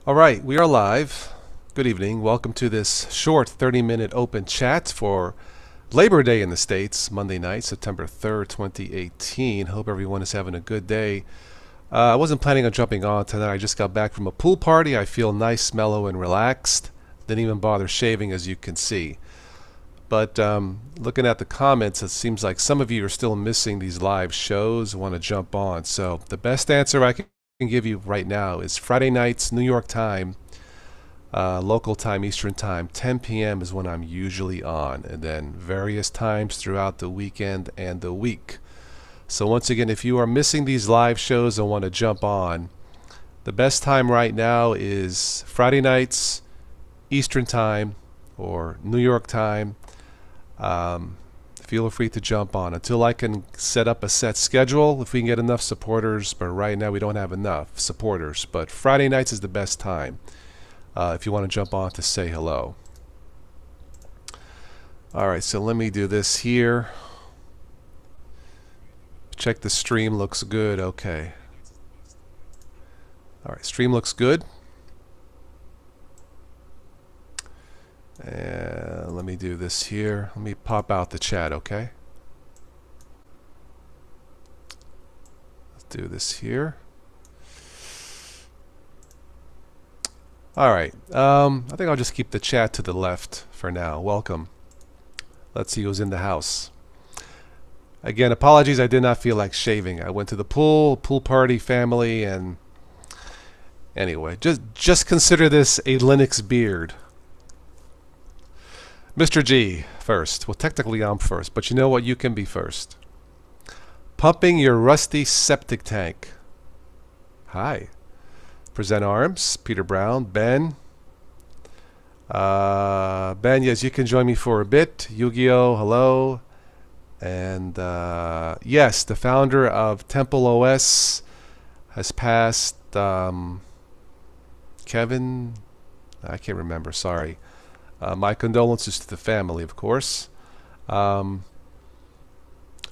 All right, we are live. Good evening. Welcome to this short 30-minute open chat for Labor Day in the States, Monday night, September 3rd, 2018. Hope everyone is having a good day. I wasn't planning on jumping on tonight. I just got back from a pool party. I feel nice, mellow, and relaxed. Didn't even bother shaving, as you can see. But looking at the comments, it seems like some of you are still missing these live shows, want to jump on. So the best answer I can give you right now is Friday nights, New York time, local time, Eastern time, 10 p.m. is when I'm usually on, and then various times throughout the weekend and the week. So once again, if you are missing these live shows and want to jump on, the best time right now is Friday nights, Eastern time, or New York time. Feel free to jump on until I can set up a set schedule, if we can get enough supporters, but right now we don't have enough supporters. But Friday nights is the best time if you want to jump on to say hello. Alright, so let me do this here. Check the stream, looks good. Okay. Alright, stream looks good. And let me do this here. Let me pop out the chat, okay? Let's do this here. Alright, I think I'll just keep the chat to the left for now. Welcome. Let's see who's in the house. Again, apologies, I did not feel like shaving. I went to the pool party, family, and anyway, just consider this a Linux beard. Mr. G first. Well, technically I'm first, but you know what? You can be first. Pumping your rusty septic tank. Hi. Present Arms, Peter Brown, Ben. Ben, yes, you can join me for a bit. Yu-Gi-Oh, hello. And yes, the founder of Temple OS has passed. Kevin, I can't remember, sorry. My condolences to the family, of course. I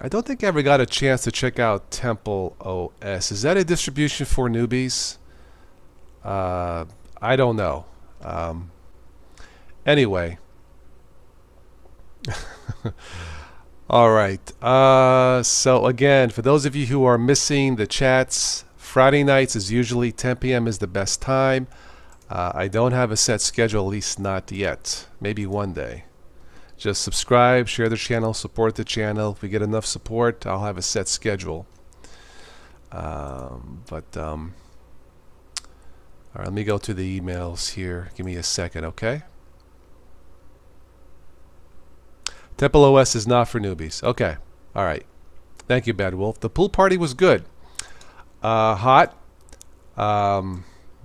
don't think I ever got a chance to check out Temple OS. Is that a distribution for newbies? I don't know. Anyway. All right. So again, for those of you who are missing the chats, Friday nights is usually 10 p.m. is the best time. I don't have a set schedule, at least not yet. Maybe one day. Just subscribe, share the channel, support the channel. If we get enough support, I'll have a set schedule. All right, let me go to the emails here. Give me a second, okay? Temple OS is not for newbies. Okay. All right. Thank you, Bad Wolf. The pool party was good. Hot.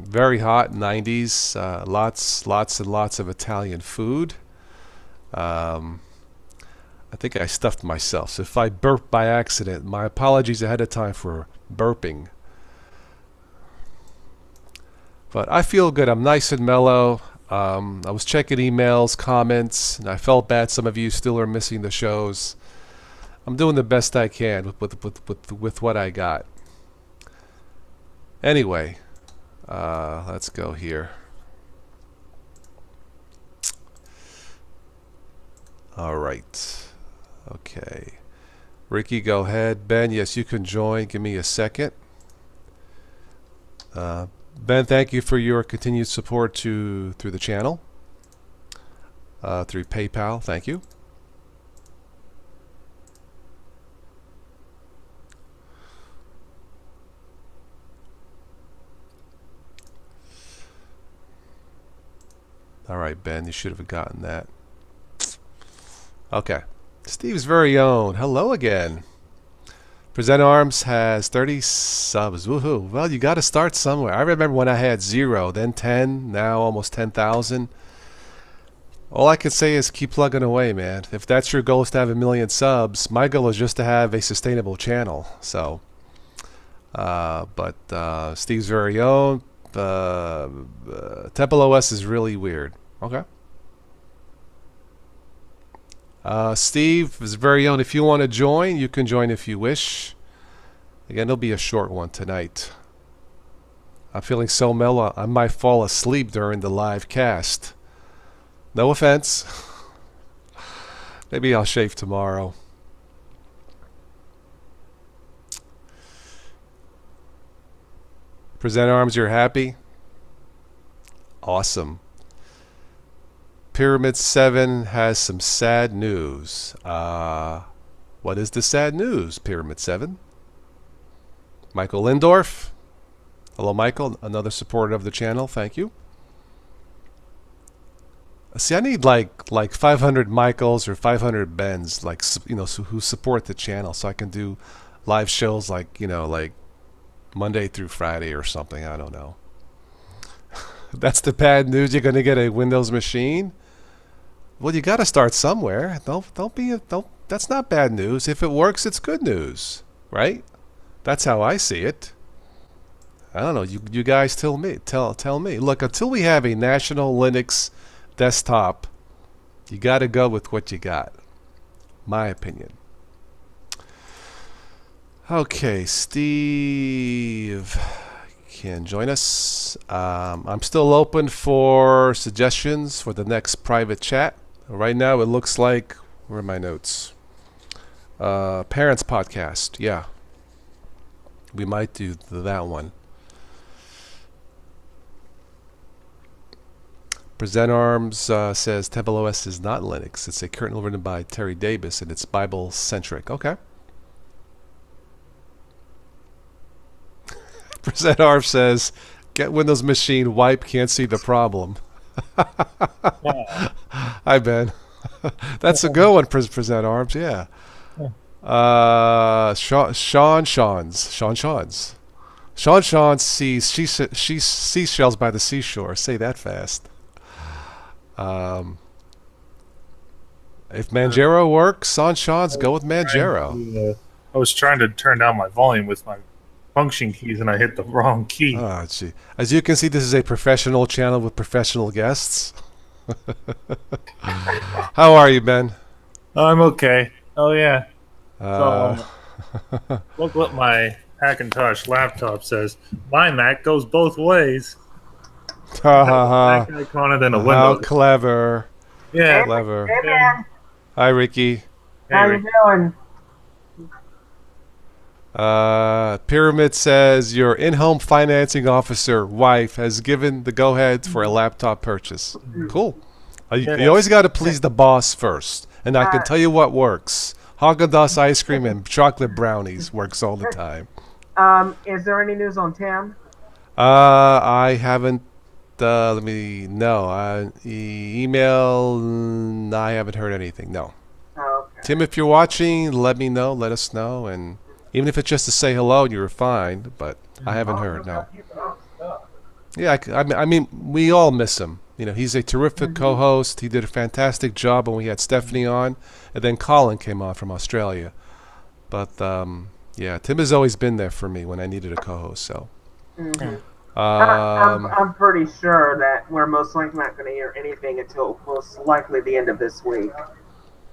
Very hot, 90s, lots and lots of Italian food. I think I stuffed myself, so if I burp by accident, my apologies ahead of time for burping. But I feel good. I'm nice and mellow. I was checking emails, comments, and I felt bad some of you still are missing the shows. I'm doing the best I can with what I got. Anyway. Let's go here. All right. Okay. Ricky, go ahead. Ben, yes, you can join. Give me a second. Ben, thank you for your continued support through the channel. Through PayPal. Thank you. All right, Ben, you should have gotten that. Okay. Steve's very own. Hello again. Present Arms has 30 subs. Woohoo. Well, you got to start somewhere. I remember when I had 0, then 10, now almost 10,000. All I can say is keep plugging away, man. If that's your goal is to have 1 million subs, my goal is just to have a sustainable channel. So, Steve's very own. Temple OS is really weird. Okay. Steve is very own. If you want to join, you can join if you wish. Again, it'll be a short one tonight. I'm feeling so mellow, I might fall asleep during the live cast. No offense. Maybe I'll shave tomorrow. Present Arms, you're happy? Awesome. Pyramid 7 has some sad news. What is the sad news, Pyramid 7? Michael Lindorf. Hello, Michael. Another supporter of the channel. Thank you. See, I need like 500 Michaels or 500 Bens, like, you know, who support the channel, so I can do live shows like, you know, like Monday through Friday or something. I don't know. That's the bad news. You're gonna get a Windows machine. Well, you got to start somewhere. Don't. That's not bad news. If it works, it's good news, right? That's how I see it. I don't know. You guys tell me. Tell me. Look, until we have a national Linux desktop, you got to go with what you got. My opinion. Okay, Steve can join us. I'm still open for suggestions for the next private chat. Right now, it looks like, where are my notes? Parents podcast. Yeah, we might do that one. Present Arms says Temple OS is not Linux. It's a kernel written by Terry Davis, and it's Bible centric. Okay. Present Arms says, get Windows machine wipe, can't see the problem. Hi, Ben. That's a good one, Present Arms, yeah. Sean sees seashells by the seashore. Say that fast. If Manjaro works, Sean's go with Manjaro. I was trying to turn down my volume with my function keys, and I hit the wrong key. Oh, gee. As you can see, this is a professional channel with professional guests. How are you, Ben? I'm okay. Oh, yeah. Look what my Hackintosh laptop says. My Mac goes both ways. Mac icon and then a window. How clever. Yeah. Clever. Hey, man. Hi, Ricky. How you doing? Pyramid says your in-home financing officer wife has given the go-ahead for a laptop purchase. Cool. You always got to please the boss first. And I can tell you what works. Haagen-Dazs ice cream and chocolate brownies works all the time. Is there any news on Tim? I haven't. Let me know. Email. I haven't heard anything. No. Oh, okay. Tim, if you're watching, let me know. Let us know. And even if it's just to say hello, you're fine. But I haven't heard. No. Yeah, I mean, we all miss him. You know, he's a terrific co-host. He did a fantastic job when we had Stephanie on, and then Colin came on from Australia. But yeah, Tim has always been there for me when I needed a co-host. So. I'm pretty sure that we're most likely not going to hear anything until most likely the end of this week.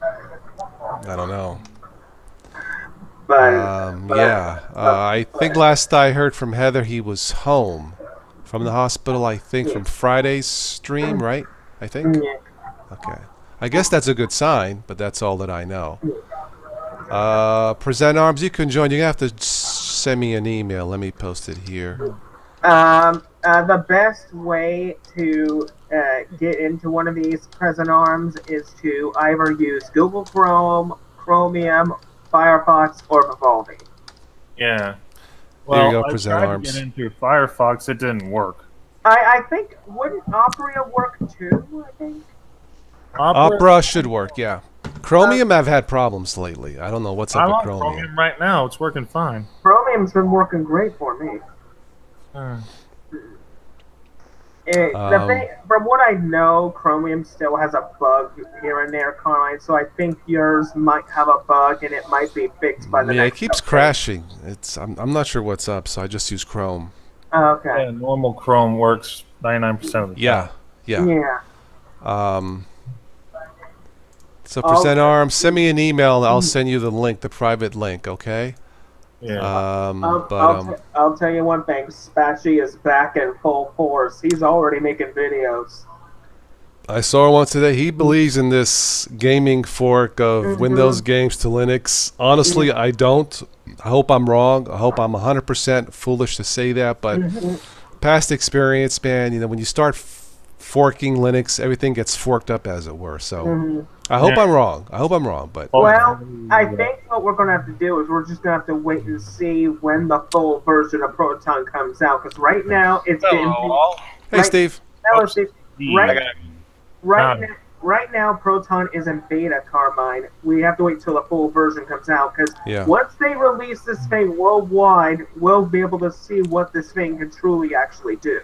I don't know. But yeah, I think last I heard from Heather, he was home from the hospital. I think from Friday's stream, right? I think. Yeah. Okay. I guess that's a good sign, but that's all that I know. Present Arms, you can join. You have to send me an email. Let me post it here. The best way to get into one of these Present Arms is to either use Google Chrome, Chromium, Firefox, or Vivaldi. Yeah. There you Well, go, I Present tried Arms. to get into Firefox. It didn't work. I think, wouldn't Opera work too, I think? Opera should work, yeah. Chromium, I've had problems lately. I don't know what's up I'm with on Chromium. Chromium right now. It's working fine. Chromium's been working great for me. From what I know, Chromium still has a bug here and there, Carmine, so I think yours might have a bug and it might be fixed by the Yeah, it next keeps update. crashing. I'm not sure what's up, so I just use Chrome. Okay. Yeah, normal Chrome works 99% of the time. Yeah. Yeah. So Present Arms, send me an email and I'll send you the link, the private link, okay? Yeah. I'll tell you one thing. Spatchy is back in full force. He's already making videos. I saw one today. He believes in this gaming fork of Windows games to Linux. Honestly, I don't. I hope I'm wrong. I hope I'm 100% foolish to say that, but past experience, man, you know, when you start forking Linux, everything gets forked up, as it were. So I hope I'm wrong. I hope I'm wrong, but Well, I think what we're going to have to do is we're just going to have to wait and see when the full version of Proton comes out. Because right now it's hey, Steve. Hello, Steve. I Right now, Proton is in beta, Carmine. We have to wait till the full version comes out because once they release this thing worldwide, we'll be able to see what this thing can truly actually do.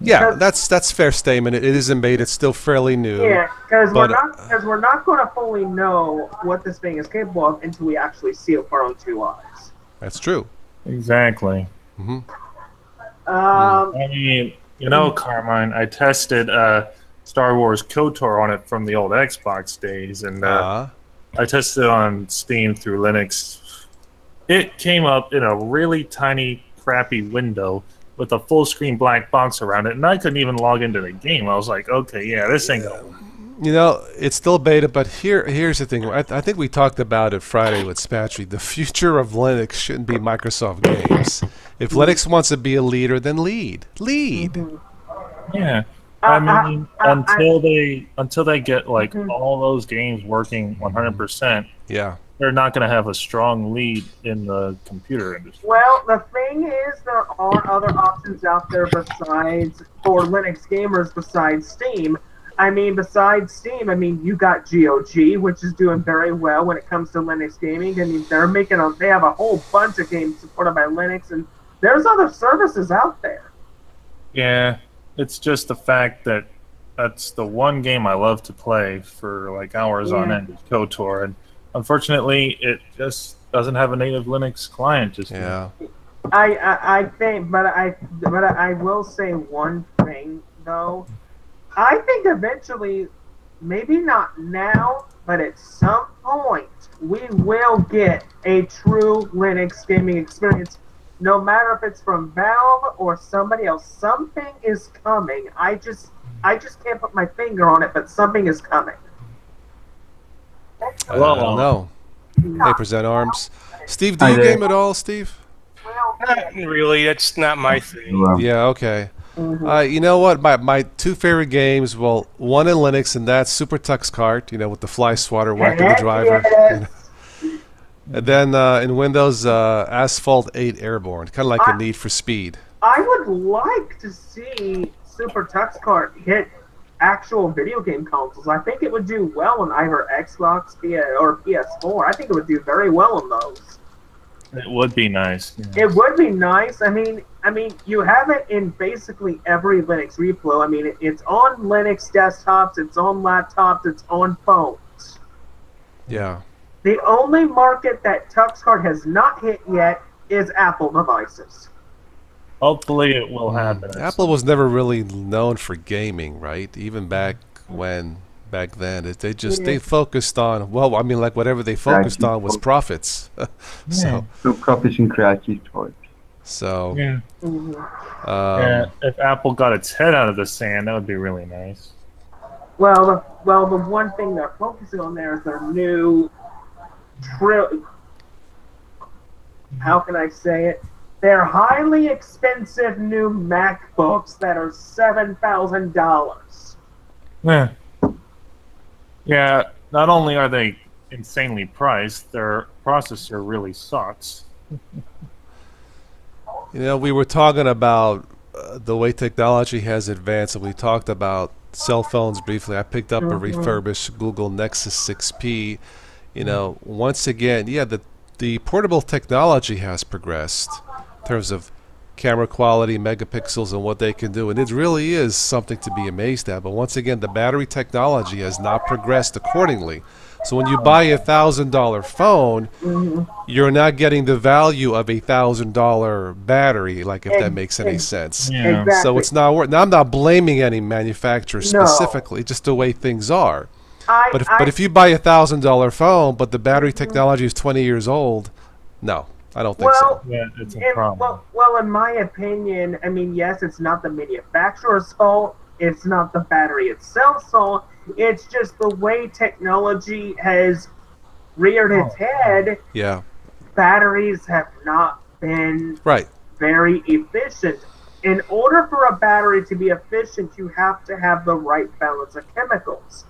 Yeah, that's a fair statement. It is in beta. It's still fairly new. Yeah, because we're not going to fully know what this thing is capable of until we actually see it with our own two eyes. That's true. Exactly. I mean, you know, Carmine, I tested Star Wars KOTOR on it from the old Xbox days, and I tested it on Steam through Linux. It came up in a really tiny, crappy window with a full-screen black box around it, and I couldn't even log into the game. I was like, okay, yeah, this ain't gonna work. You know, it's still beta, but here's the thing. I think we talked about it Friday with Spatchy. The future of Linux shouldn't be Microsoft games. If Linux wants to be a leader, then lead. Yeah. I mean, until they get like all those games working 100%, they're not going to have a strong lead in the computer industry. Well, the thing is, there are other options out there besides for Linux gamers besides Steam. I mean, besides Steam, I mean, you got GOG, which is doing very well when it comes to Linux gaming. I mean, they have a whole bunch of games supported by Linux, and there's other services out there. Yeah. It's just the fact that that's the one game I love to play for like hours on end is KOTOR, and unfortunately, it just doesn't have a native Linux client just yet. I think, but I will say one thing though. I think eventually, maybe not now, but at some point, we will get a true Linux gaming experience. No matter if it's from Valve or somebody else, something is coming. I just can't put my finger on it, but something is coming. I don't know. Hey, Present Arms. Steve, do you game at all, Steve? Not really. That's not my thing. Yeah, okay. You know what? My two favorite games, well, one in Linux, and that's Super Tux Kart, you know, with the fly swatter whacking the driver. You know. And then in Windows, Asphalt 8 Airborne, kind of like a Need for Speed. I would like to see Super Tux Kart hit actual video game consoles. I think it would do well on either Xbox or PS4. I think it would do very well on those. It would be nice. Yeah. It would be nice. I mean, you have it in basically every Linux repo. I mean, it's on Linux desktops, it's on laptops, it's on phones. Yeah. The only market that TuxKart has not hit yet is Apple devices. Hopefully it will happen. Apple was never really known for gaming, right? Even back then, they focused on, well, I mean, like whatever they focused on was profits. So profits and creative toys. So if Apple got its head out of the sand, that would be really nice. Well, the one thing they're focusing on there is their new how can I say it? They're highly expensive new MacBooks that are $7,000. Yeah. Not only are they insanely priced, their processor really sucks. You know, we were talking about the way technology has advanced, and we talked about cell phones briefly. I picked up a refurbished Google Nexus 6P. You know, once again, the portable technology has progressed in terms of camera quality, megapixels, and what they can do, and it really is something to be amazed at. But once again, the battery technology has not progressed accordingly. So when you buy a $1,000 phone, you're not getting the value of a $1,000 battery, like if that makes any sense. Yeah. Exactly. So it's not worth. Now I'm not blaming any manufacturer specifically, just the way things are. But if you buy a $1,000 phone, but the battery technology is 20 years old, no, I don't think so. Yeah, it's a problem. Well, in my opinion, I mean, yes, it's not the manufacturer's fault. It's not the battery itself's fault. It's just the way technology has reared its head. Yeah. Batteries have not been Right. very efficient. In order for a battery to be efficient, you have to have the right balance of chemicals.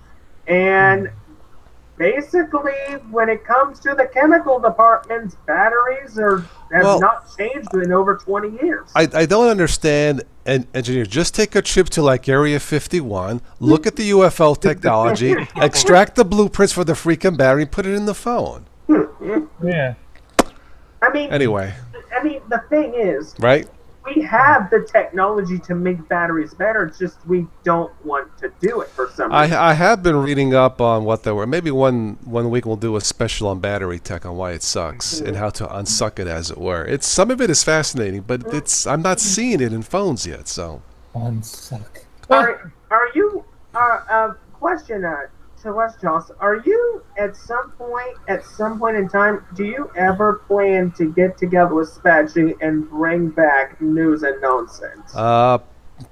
And basically, when it comes to the chemical departments, batteries have not changed in over 20 years. I don't understand, engineers. Just take a trip to like Area 51, look at the UFO technology, extract the blueprints for the freaking battery, and put it in the phone. Yeah. Anyway. The thing is, right? We have the technology to make batteries better, it's just we don't want to do it for some reason. I have been reading up on what they were. Maybe one week we'll do a special on battery tech on why it sucks and how to unsuck it, as it were. Some of it is fascinating, but I'm not seeing it in phones yet. So unsuck. Are you? Question. Celeste Joss, are you at some point in time, do you ever plan to get together with Spachi and bring back News and Nonsense?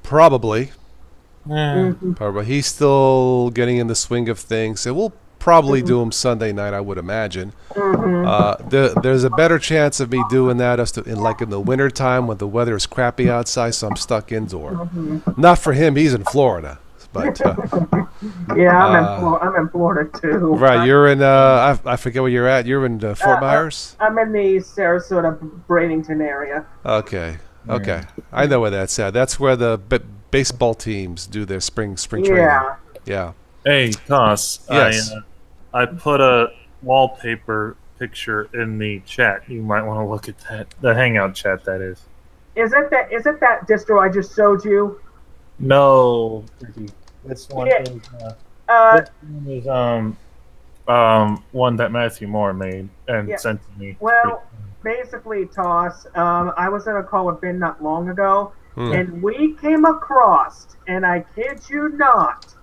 Probably. Mm-hmm. Probably. He's still getting in the swing of things, and we'll probably do him Sunday night, I would imagine. There's a better chance of me doing that in the winter time when the weather is crappy outside, so I'm stuck indoor. Not for him; he's in Florida. But yeah, I'm in Florida too. Right, you're in I forget where you're at. You're in Fort Myers. I'm in the Sarasota, Bradenton area. Okay. I know where that's at. That's where the baseball teams do their spring training. Yeah. Hey, Toss. Yes. I put a wallpaper picture in the chat. You might want to look at that. The Hangout chat, that is. Is it that distro I just showed you? No. This one is one that Matthew Moore made and sent to me. Well, basically, Toss, I was in a call with Ben not long ago, and we came across, and I kid you not,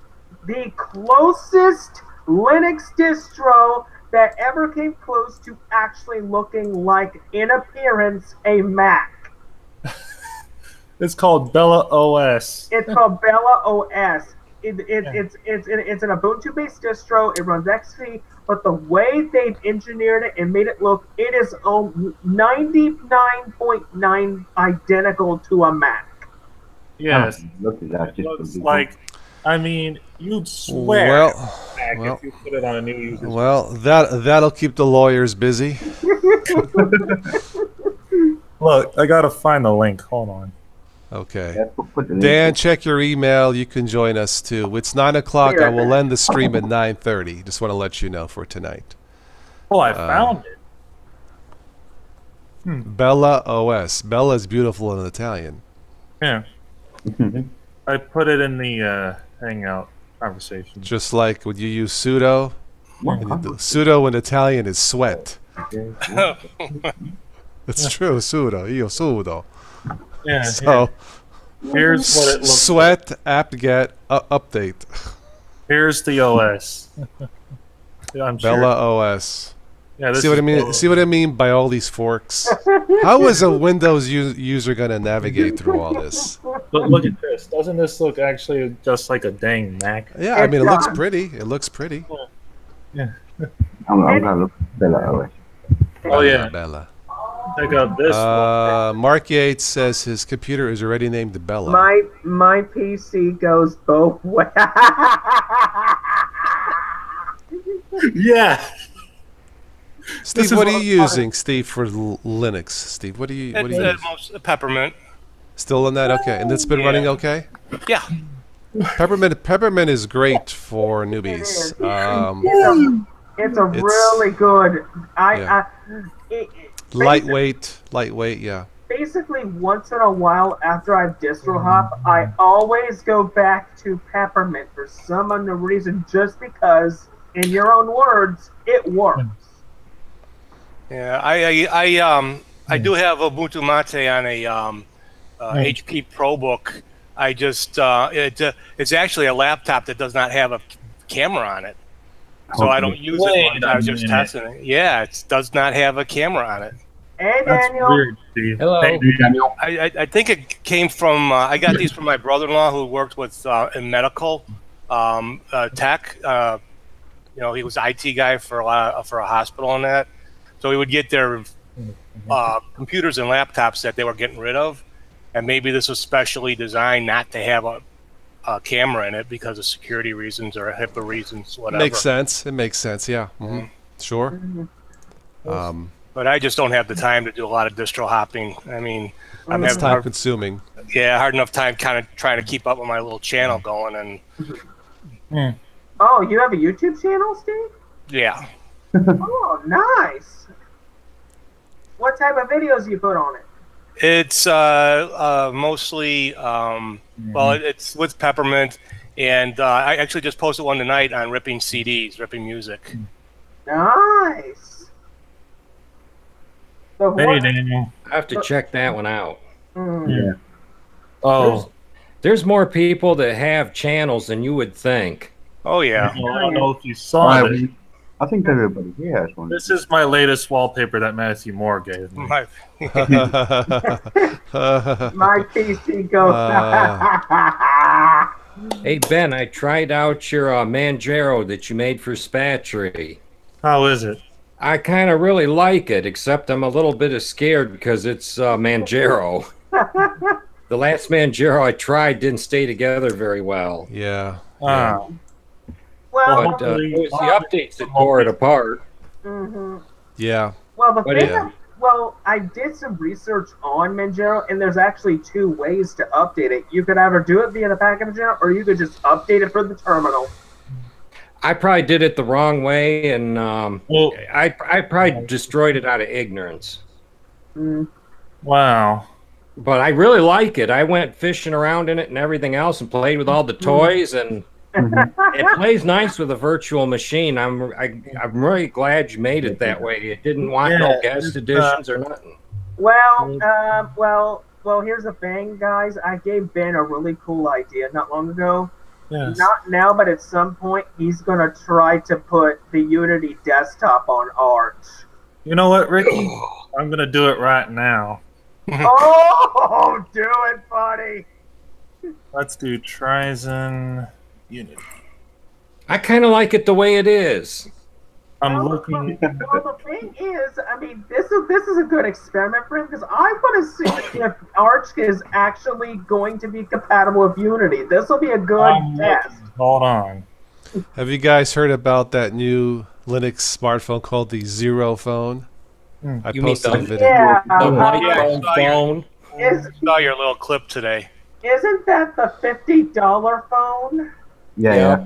the closest Linux distro that ever came close to actually looking like, in appearance, a Mac. It's called Bella OS. It's called Bella OS. It's an Ubuntu-based distro. It runs XP, but the way they've engineered it and made it look, it is 99.9 identical to a Mac. Yes. It looks like, I mean, you'd swear if you put it on a new user. Well, that'll keep the lawyers busy. Look, I gotta find the link. Hold on. Okay. Dan, check your email. You can join us too. It's 9 o'clock. I will end the stream at 9:30. Just want to let you know for tonight. Oh, I found it. Bella OS. Bella is beautiful in Italian. Yeah. I put it in the Hangout conversation. Just like when you use sudo. Sudo in Italian is sweat. It's true. Sudo. Io sudo. Yeah. So here's what it looks sweat like. Apt-get update. Here's the OS. I'm Bella OS. Yeah, see what I mean? See what I mean by all these forks? How is a Windows user going to navigate through all this? Look at this. Doesn't this look actually just like a dang Mac? Yeah, I mean, it looks pretty. It looks pretty. Yeah. I'm gonna look at Bella OS. Oh yeah. Bella. Check out this one. Mark Yates says his computer is already named Bella. My PC goes both ways. Yeah. Steve, what are you using, Steve, for Linux? Steve, what are you using? Peppermint. Still on that? Okay. And it's been running okay? Yeah. Peppermint is great for newbies. It's really good. Lightweight, yeah. Basically, once in a while after I distro hop, I always go back to Peppermint for some unknown reason, just because, in your own words, it works. Yeah, I do have Ubuntu Mate on a HP ProBook. I just it's actually a laptop that does not have a camera on it, so I don't use it. I was just testing it. Yeah, it does not have a camera on it. Hey, That's Daniel. weird, Steve. Hello. Hey, Daniel. I think it came from. I got these from my brother-in-law who worked with in medical tech. You know, he was IT guy for a hospital and that. So he would get their computers and laptops that they were getting rid of, and maybe this was specially designed not to have a camera in it because of security reasons or HIPAA reasons, whatever. Makes sense. It makes sense. Yeah. Mm-hmm. Sure. But I just don't have the time to do a lot of distro hopping. I mean, I'm It's having time hard, consuming. hard enough time kind of trying to keep up with my little channel going, and Oh, you have a YouTube channel, Steve? yeah. Oh, nice. What type of videos you put on it? It's mostly well, it's with Peppermint, and I actually just posted one tonight on ripping CDs, ripping music. Nice. So Hey, what- Daniel. I have to check that one out. Mm. Oh, There's more people that have channels than you would think. Oh yeah. well, I don't know if you saw it. I think everybody here has one. This is my latest wallpaper that Matthew Moore gave me. My, My PC goes. Hey, Ben, I tried out your Manjaro that you made for Spatry. How is it? I kind of really like it, except I'm a little bit scared because it's Manjaro. The last Manjaro I tried didn't stay together very well. Yeah. Ah, Well, But it was the updates that tore it apart. mhm. Yeah. Well, the But thing, yeah. well, I did some research on Manjaro, and there's actually two ways to update it. You could either do it via the package Manjaro, or you could just update it for the terminal. I probably did it the wrong way, and well, I probably destroyed it out of ignorance. Mm. wow. But I really like it. I went fishing around in it and everything else, and played with all the toys, and it plays nice with a virtual machine. I'm really glad you made it that way. It didn't want no Yeah, guest editions or nothing. Well, here's the thing, guys. I gave Ben a really cool idea not long ago. Yes. Not now, but at some point, he's going to try to put the Unity desktop on Arch. You know what, Ricky? I'm going to do it right now. Oh, do it, buddy. Let's do Trizen Unity. I kind of like it the way it is. I'm looking. Well, the thing is, I mean, this is a good experiment for him because I want to see if Arch is actually going to be compatible with Unity. This will be a good I'm test. looking. Hold on. Have you guys heard about that new Linux smartphone called the Zero Phone? I You mean posted a the- video. Yeah, The Yeah, microphone I saw your- phone. is saw your little clip today. isn't that the $50 phone? Yeah, Yeah.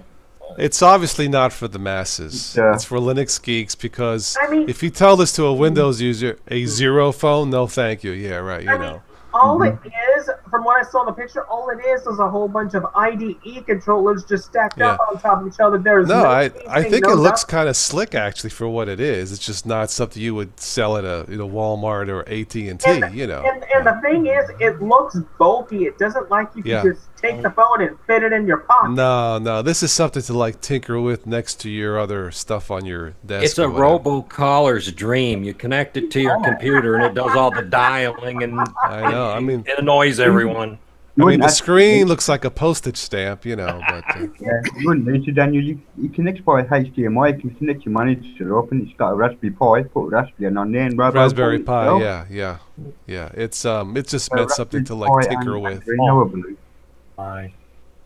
It's obviously not for the masses. Yeah. It's for Linux geeks because I mean- if you tell this to a Windows user, a Zero Phone, no thank you. Yeah, right, you I mean, know. all it is, from what I saw in the picture, all it is a whole bunch of IDE controllers just stacked up on top of each other. There's No, I anything, think no it looks nothing. kind of slick actually for what it is. It's just not something you would sell at a Walmart or AT&T, And, you know. and the thing is, it looks bulky. It doesn't like you Yeah. can just take the phone and fit it in your pocket. No, this is something to like tinker with next to your other stuff on your desk. It's a or whatever. robocaller's dream. You connect it to your computer, and it does all the dialing and I know. I mean, it annoys everyone. the screen looks like a postage stamp, you know. But Yeah, you wouldn't need to, Daniel. You connect by HDMI. You can connect your monitor up, and it's got a Raspberry Pi. Put Raspberry on there, and Raspberry Pi, yeah. It's just meant something to like tinker with. Hi.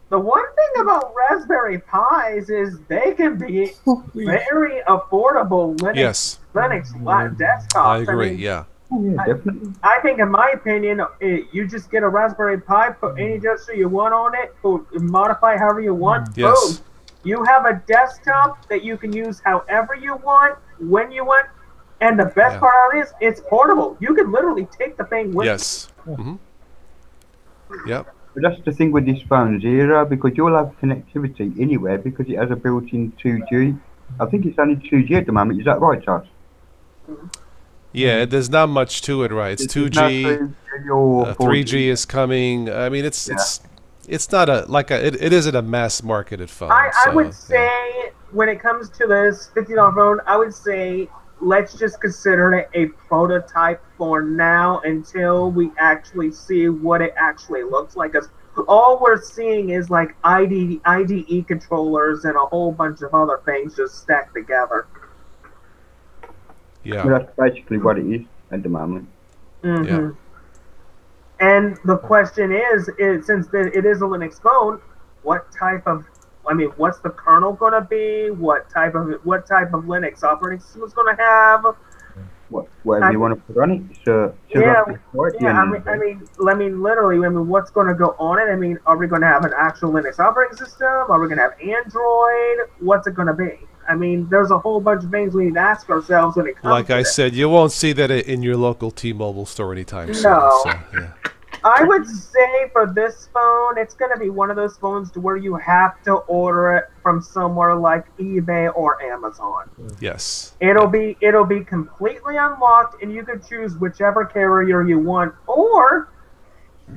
The one thing about Raspberry Pis is they can be very affordable Linux Yes, desktops. I agree. mean, Yeah, Yeah, definitely. I think, in my opinion, you just get a Raspberry Pi, put any gesture you want on it, modify however you want. Yes. Boom. You have a desktop that you can use however you want, when you want, and the best Yeah. part of it is it's portable. You can literally take the thing with yes. Mm-hmm. Yep. But that's the thing with this phone, Zero, because you'll have connectivity anywhere because it has a built-in 2G. I think it's only 2G at the moment. Is that right, Charles? Yeah, there's not much to it, right? It's 2G, 3G is coming. I mean, it's not it isn't a mass marketed phone. I so, would yeah. say when it comes to this $50 phone, I would say let's just consider it a prototype for now until we actually see what it actually looks like. Because all we're seeing is like IDE controllers and a whole bunch of other things just stacked together. Yeah. Well, that's basically what it is at the moment. Mm-hmm. Yeah. And the question is since it is a Linux phone, what type of, I mean, what's the kernel going to be? What type of Linux operating system is going to have? Whatever you want to put on it. So yeah, I mean, literally, what's going to go on it? I mean, are we going to have an actual Linux operating system? Are we going to have Android? What's it going to be? I mean, there's a whole bunch of things we need to ask ourselves when it comes Like to I this. said, you won't see that in your local T-Mobile store anytime soon. No. So, yeah. I would say for this phone, it's going to be one of those phones to where you have to order it from somewhere like eBay or Amazon. Yes. It'll be completely unlocked, and you can choose whichever carrier you want, or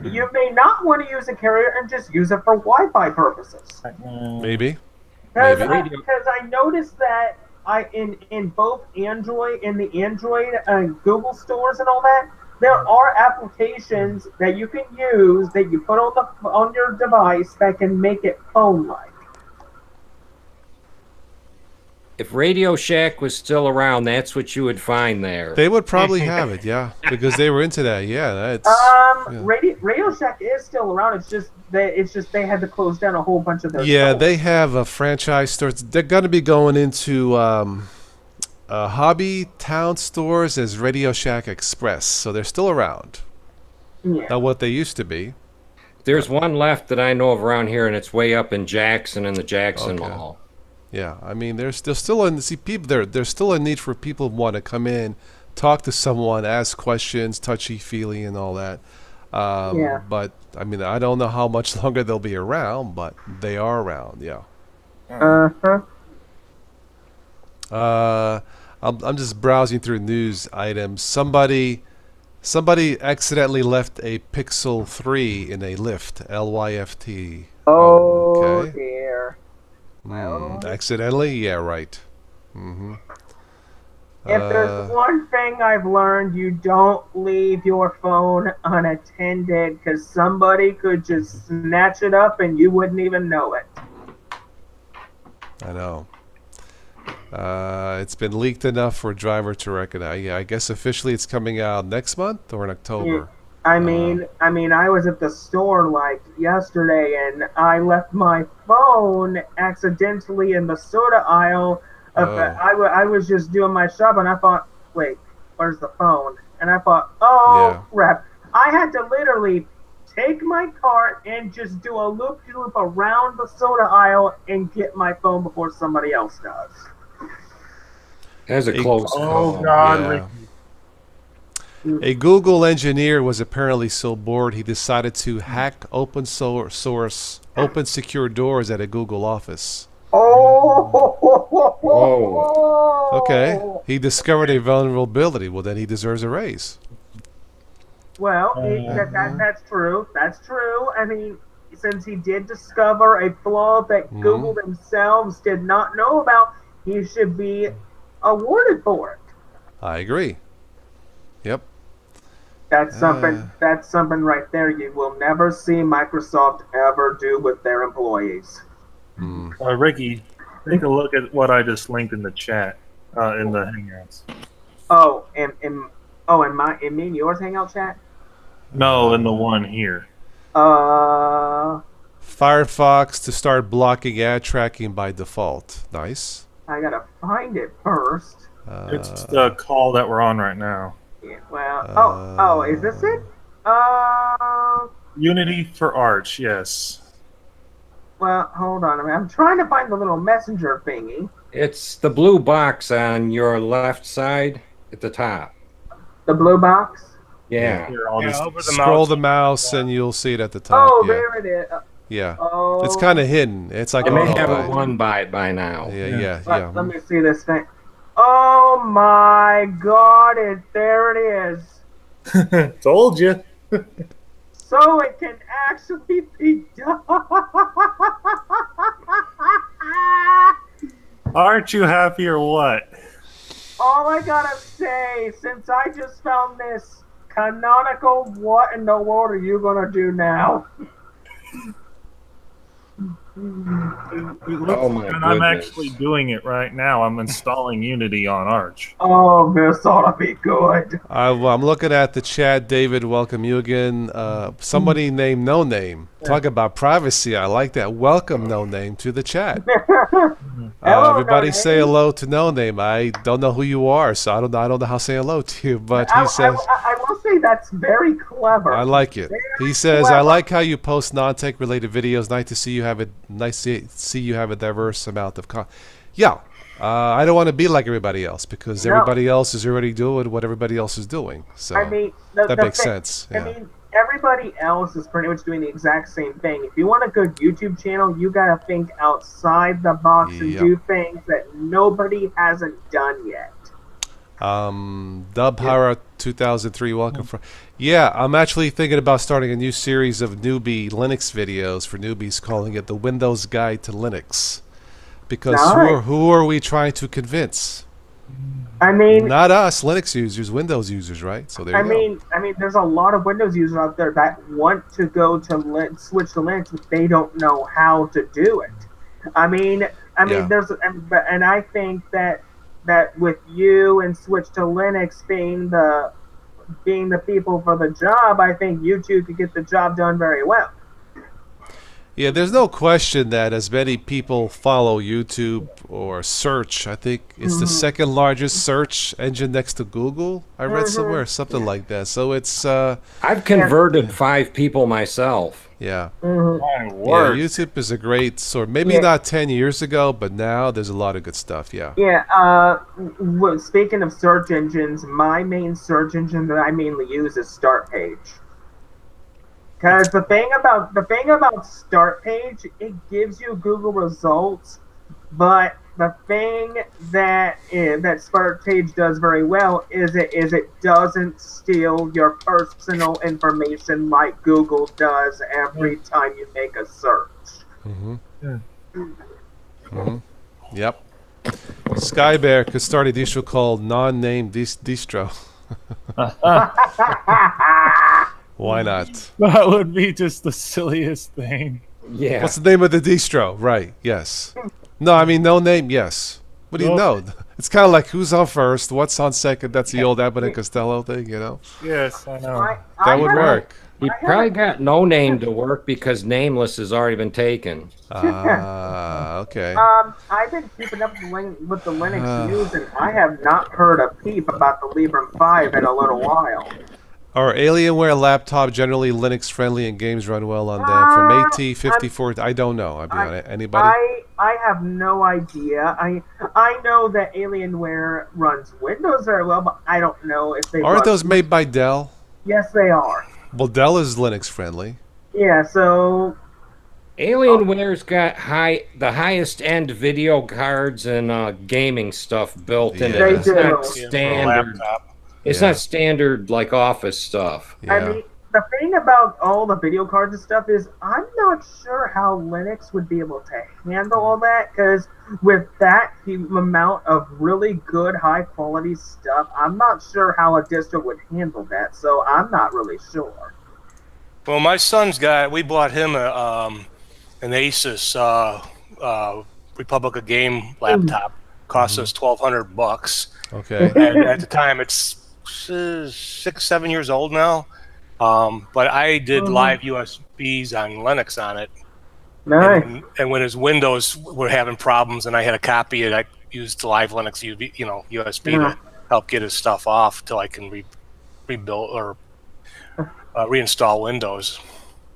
you may not want to use a carrier and just use it for Wi-Fi purposes. Maybe. Because Maybe. I noticed that in both Android and the Android Google stores and all that, there are applications that you can use that you put on your device that can make it phone-like. If Radio Shack was still around, that's what you would find there. They would probably have it, yeah, because they were into that. Yeah, that's. Yeah. Radio Shack is still around. It's just they had to close down a whole bunch of their Yeah, stores. they have a franchise stores. They're going to be going into hobby town stores as Radio Shack Express, so they're still around. Yeah. Not what they used to be. There's one left that I know of around here, and it's way up in Jackson, in the Jackson Okay. Mall. Yeah, I mean, there's still there's still a need for people who want to come in, talk to someone, ask questions, touchy-feely and all that. Yeah. But I mean, I don't know how much longer they'll be around, but they are around. Yeah. I'm just browsing through news items. Somebody accidentally left a Pixel 3 in a lift. LYFT. Oh Okay. dear. Accidentally? Yeah, right. Mm-hmm. If there's one thing I've learned, you don't leave your phone unattended because somebody could just snatch it up and you wouldn't even know it. I know. It's been leaked enough for a driver to recognize. Yeah, I guess officially it's coming out next month or in October. I mean, I was at the store like yesterday, and I left my phone accidentally in the soda aisle. I was just doing my shop, and I thought, wait, where's the phone? And I thought, oh, crap. I had to literally take my cart and just do a loop-de-loop around the soda aisle and get my phone before somebody else does. That's a close call. Oh, God, Yeah. Ricky. A Google engineer was apparently so bored he decided to hack open secure doors at a Google office. Oh! Okay. He discovered a vulnerability. Well, then he deserves a raise. Well, that's true. That's true. I mean, since he did discover a flaw that Google themselves did not know about, he should be awarded for it. I agree. Yep. That's something. That's something right there. You will never see Microsoft ever do with their employees. Ricky, take a look at what I just linked in the chat, in the Hangouts. Oh, in me and yours Hangout chat. No, in the one here. Firefox to start blocking ad tracking by default. Nice. I gotta find it first. It's the call that we're on right now. Yeah, well, is this it? Unity for Arch, yes. Well, hold on. I'm trying to find the little messenger thingy. It's the blue box on your left side at the top. The blue box. Yeah. Here, I'll just over the Scroll mouse. the mouse and you'll see it at the top. Oh, yeah. there it is. Yeah. Oh, It's kind of hidden. It's like I may a have a one by it by now. Yeah. Let me see this thing. Oh my God! There it is. Told you. So it can actually be done. Aren't you happy or what? all I gotta say, since I just found this canonical, what in the world are you gonna do now? I'm actually doing it right now. I'm installing Unity on Arch. Oh, this ought to be good. I'm looking at the chat. David, welcome you again. Somebody named No Name. Talk about privacy. I like that. Welcome No Name to the chat. Hello, everybody No say Name. hello to No Name. I don't know who you are, so I don't know how to say hello to you. But he says, I will say that's very clever. I like it. He says, I like how you post non-tech related videos. Nice to see you have a diverse amount of I don't want to be like everybody else because everybody else is already doing what everybody else is doing. So I mean, that makes sense. I mean, everybody else is pretty much doing the exact same thing. If you want a good YouTube channel, you gotta think outside the box and do things that nobody hasn't done yet. Dubhara 2003, welcome from. Yeah, I'm actually thinking about starting a new series of newbie Linux videos for newbies, calling it the Windows Guide to Linux. Because who are we trying to convince? I mean, not us, Linux users, Windows users, right? So there you go. I mean, there's a lot of Windows users out there that want to go to switch to Linux, but they don't know how to do it. I mean, there's, and I think that with you and switch to Linux being the people for the job, I think you two could get the job done very well. Yeah, there's no question that as many people follow YouTube or search, I think it's the second largest search engine next to Google. I read somewhere, something like that. So it's... I've converted 5 people myself. Yeah. Yeah, YouTube is a great sort. Maybe not 10 years ago, but now there's a lot of good stuff, yeah. Yeah, speaking of search engines, my main search engine that I mainly use is Startpage. Because the thing about Startpage, it gives you Google results, but the thing that Startpage does very well is it doesn't steal your personal information like Google does every time you make a search. Yep. Skybear could start a distro called non-named distro. Why not? That would be just the silliest thing. Yeah. What's the name of the distro? Right. Yes. No, I mean no name. Yes. What do you know? It's kind of like who's on first, what's on second. That's the old Abbott and Costello thing, you know. Yes, I know. That would work. He probably got no name to work because Nameless has already been taken. Okay. I've been keeping up with the Linux news, and I have not heard a peep about the Librem 5 in a little while. Are Alienware laptop generally Linux friendly and games run well on them? From AT54, I don't know. Anybody? I have no idea. I know that Alienware runs Windows very well, but I don't know if they. Aren't those made by Dell? Yes, they are. Well, Dell is Linux friendly. Yeah, so Alienware's got the highest end video cards and gaming stuff built in it. They it's do. not standard. It's not standard like Office stuff. Yeah. I mean, the thing about all the video cards and stuff is I'm not sure how Linux would be able to handle all that, because with that amount of really good high quality stuff, I'm not sure how a distro would handle that, so I'm not really sure. Well, my son's we bought him an Asus Republic Game laptop. Cost us $1,200. Okay. And at the time, it's 6-7 years old now. But I did live USBs on Linux on it. Nice. And when his Windows were having problems and I had a copy of it, I used live Linux USB to help get his stuff off till I can rebuild or reinstall Windows.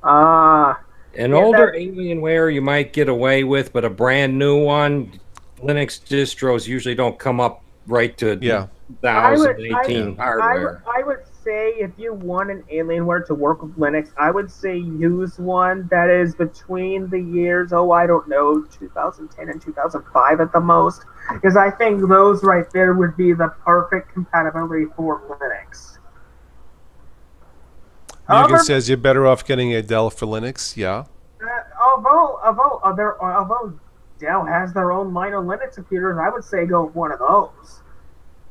An older Alienware you might get away with, but a brand new one, Linux distros usually don't come up right to 2018 hardware. I would say if you want an Alienware to work with Linux, I would say use one that is between the years, 2010 and 2005 at the most, because I think those right there would be the perfect compatibility for Linux. Mugen says you're better off getting a Dell for Linux. Yeah. Although Dell has their own line of Linux computers, I would say go with one of those.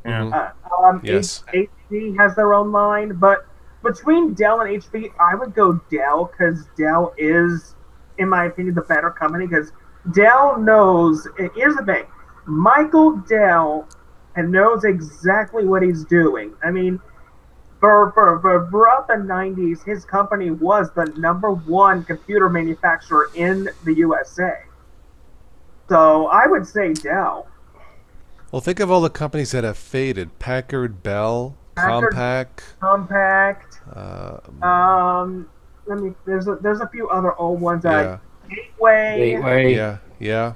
Yes. HP has their own line, but between Dell and HP, I would go Dell because Dell is, in my opinion, the better company because Dell knows. Here's the thing, Michael Dell knows exactly what he's doing. I mean, for throughout the 90s, his company was the #1 computer manufacturer in the USA. So I would say Dell. Well, think of all the companies that have faded: Packard, Bell, Compaq. There's a few other old ones. Yeah. Gateway. Yeah.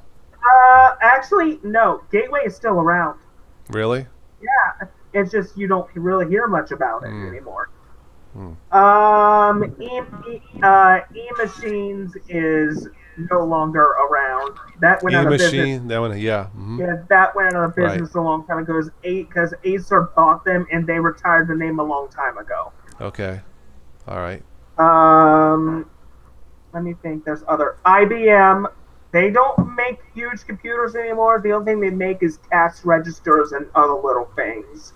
Actually, no. Gateway is still around. Really? Yeah. It's just you don't really hear much about it anymore. E-Machines is no longer around. That went out of business. That one, Yeah, that went out of business a long time ago. Because Acer bought them and they retired the name a long time ago. Okay. All right. Let me think. There's other IBM. They don't make huge computers anymore. The only thing they make is cash registers and other little things.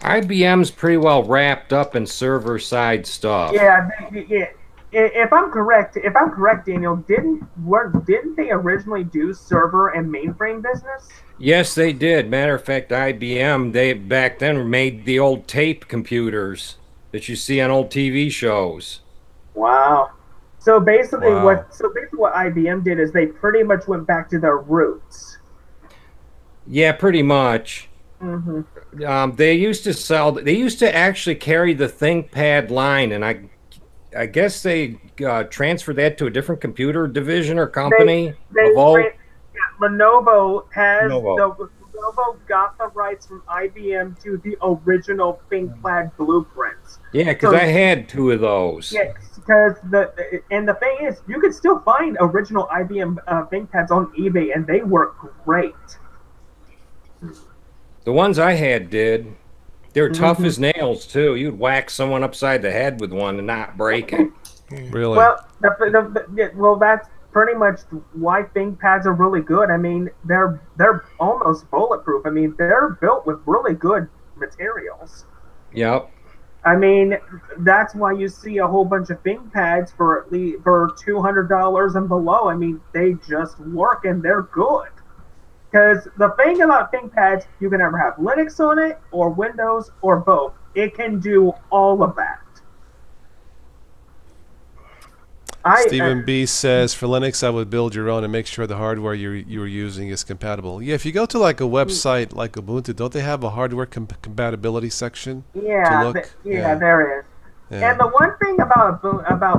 IBM's pretty well wrapped up in server-side stuff. Yeah. If I'm correct, Daniel, didn't they originally do server and mainframe business? Yes, they did. Matter of fact, IBM, they back then made the old tape computers that you see on old TV shows. Wow. So basically, what IBM did is they pretty much went back to their roots. Yeah, pretty much. They used to actually carry the ThinkPad line, and I guess they transferred that to a different computer division or company. Lenovo Lenovo got the rights from IBM to the original ThinkPad blueprints. Yeah, because I had 2 of those. Yes, because the thing is, you can still find original IBM ThinkPads on eBay, and they work great. The ones I had did. They were tough as nails, too. You'd whack someone upside the head with one and not break it. Really? Well, that's pretty much why ThinkPads are really good. I mean, they're almost bulletproof. I mean, they're built with really good materials. Yep. I mean, that's why you see a whole bunch of ThinkPads for $200 and below. I mean, they just work and they're good. Because the thing about ThinkPads, you can either have Linux on it or Windows or both. It can do all of that. Stephen B says, for Linux, I would build your own and make sure the hardware you were using is compatible. Yeah, if you go to like a website like Ubuntu, don't they have a hardware compatibility section? Yeah, there is. Yeah. And the one thing about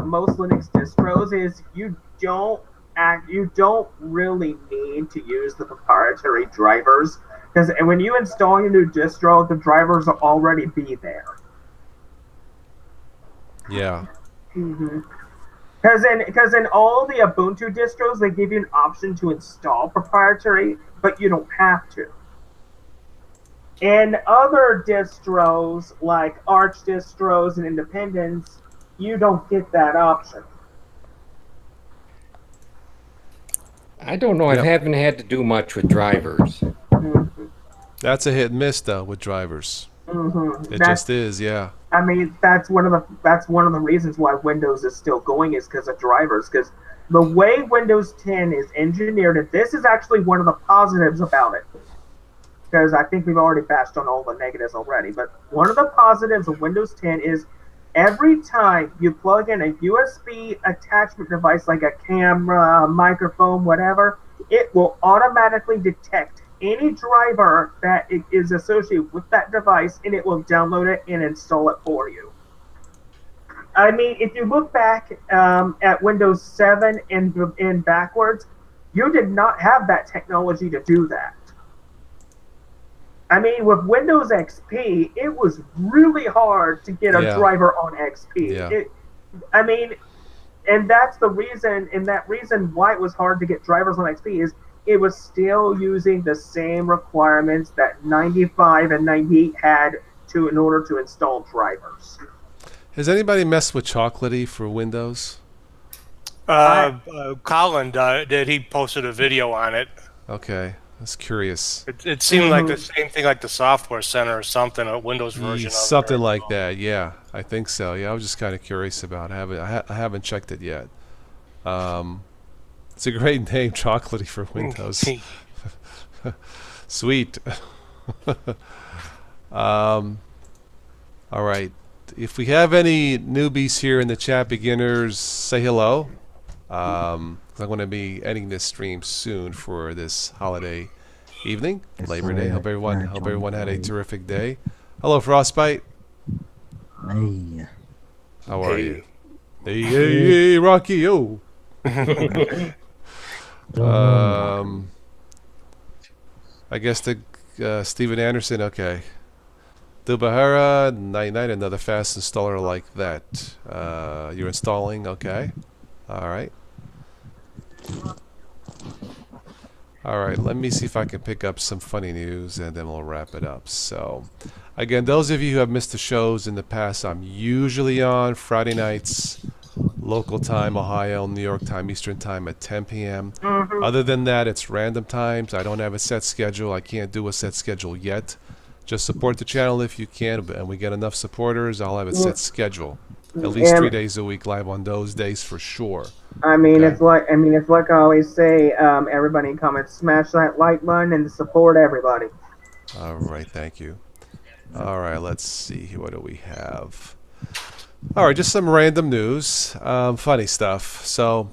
most Linux distros is you don't really need to use the proprietary drivers, because when you install your new distro, the drivers will already be there. Yeah. Because in all the Ubuntu distros, they give you an option to install proprietary, but you don't have to. In other distros, like Arch distros and Independence, you don't get that option. I don't know. I haven't had to do much with drivers. That's a hit and miss, though, with drivers. It just is, yeah. I mean, that's one of the reasons why Windows is still going, is because of drivers. Because the way Windows 10 is engineered, and this is actually one of the positives about it. Because I think we've already bashed on all the negatives already. But one of the positives of Windows 10 is every time you plug in a USB attachment device like a camera, a microphone, whatever, it will automatically detect any driver that is associated with that device, and it will download it and install it for you. I mean, if you look back at Windows 7 and backwards, you did not have that technology to do that. I mean, with Windows XP, it was really hard to get a driver on XP. Yeah. And that's the reason, why it was hard to get drivers on XP is it was still using the same requirements that 95 and 98 had in order to install drivers. Has anybody messed with Chocolatey for Windows? Colin did. He posted a video on it. Okay. was curious. It seemed like the same thing like the Software Center or something, a Windows version of it. Something like that, yeah. I think so. Yeah, I was just kind of curious about it. I haven't checked it yet. It's a great name, Chocolatey, for Windows. Sweet. All right. If we have any newbies here in the chat, beginners, say hello. I'm going to be ending this stream soon for this holiday evening, Labor Day. Hope everyone had a terrific day. Hello, Frostbite. Hey. How are you? Hey, Rocky, yo. I guess the Steven Anderson, okay. Dubahara, 99, another fast installer like that. You're installing, okay. Alright. Alright, let me see if I can pick up some funny news and then we'll wrap it up. So, again, those of you who have missed the shows in the past, I'm usually on Friday nights, local time, Ohio, New York time, Eastern time at 10 p.m. Other than that, it's random times. I don't have a set schedule. I can't do a set schedule yet. Just support the channel if you can, and we get enough supporters, I'll have a set schedule. At least 3 days a week live on those days for sure. I mean, it's like I always say. Everybody comment, smash that like button, and support everybody. All right, thank you. All right, let's see. What do we have? All right, just some random news, funny stuff. So,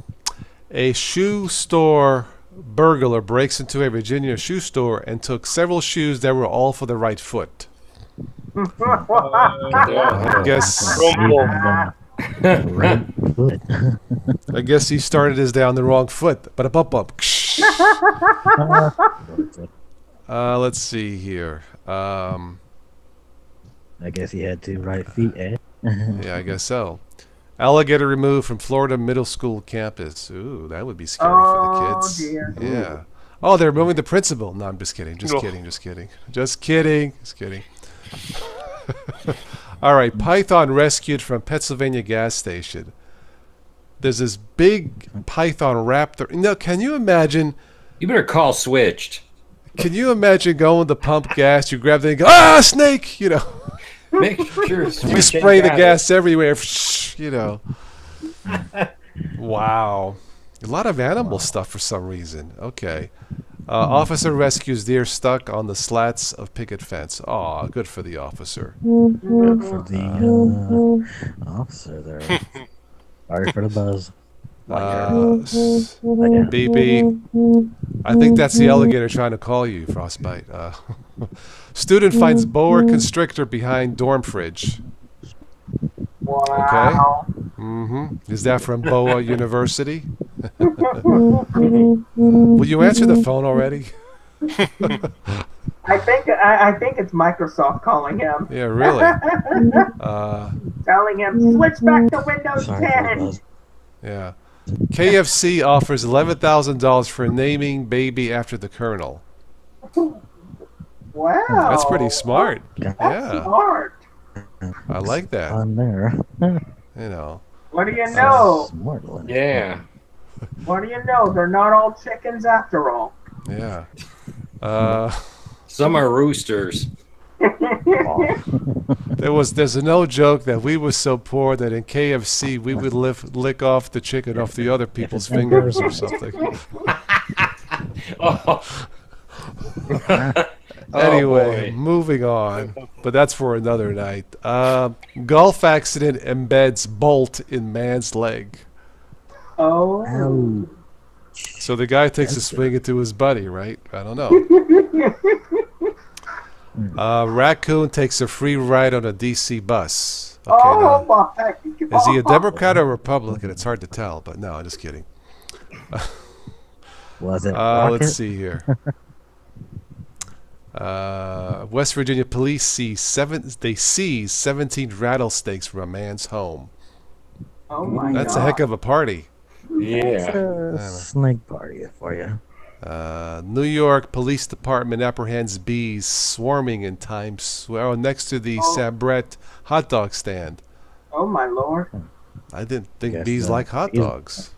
a shoe store burglar breaks into a Virginia shoe store and took several shoes that were all for the right foot. I guess. I guess he started his day on the wrong foot, but a bump. Let's see here. I guess he had two right feet, eh? Yeah, I guess so. Alligator removed from Florida middle school campus. Ooh, that would be scary for the kids. Dear. Yeah. Oh, they're removing the principal. No, I'm just kidding. Just kidding. All right, python rescued from Pennsylvania gas station. There's this big python raptor. Now, can you imagine? You better call Switched. Can you imagine going to pump gas? You grab the thing, and go, snake! You know. Make sure You spray the gas everywhere. You know. Wow. A lot of animal stuff for some reason. Okay. Officer rescues deer stuck on the slats of picket fence. Aw, good for the officer. Good for the officer there. Sorry for the buzz. BB, I think that's the alligator trying to call you, Frostbite. Student finds boa constrictor behind dorm fridge. Wow. Okay. Is that from Boa University? Will you answer the phone already? I think it's Microsoft calling him. Yeah, really. Telling him switch back to Windows 10. Yeah. KFC offers $11,000 for naming baby after the Colonel. Wow. That's pretty smart. That's smart. I like that. On there. You know. What do you know? Smart one. Yeah. What do you know? They're not all chickens after all. Yeah. Some are roosters. There's a no joke that we were so poor that in KFC we would lick off the chicken off the other people's fingers or something. Anyway, moving on, but that's for another night. Golf accident embeds bolt in man's leg. Oh. So the guy takes a swing into his buddy, right? I don't know. Raccoon takes a free ride on a DC bus. Okay, my God. Is he a Democrat or Republican? It's hard to tell, but no, I'm just kidding. Was it? Let's see here. West Virginia police seize 17 rattlesnakes from a man's home. Oh my That's God. a heck of a party. Yeah. Snake party for you. New York Police Department apprehends bees swarming in Times Square next to the Sabrett hot dog stand. Oh my Lord. I didn't think Guess bees so. like hot dogs.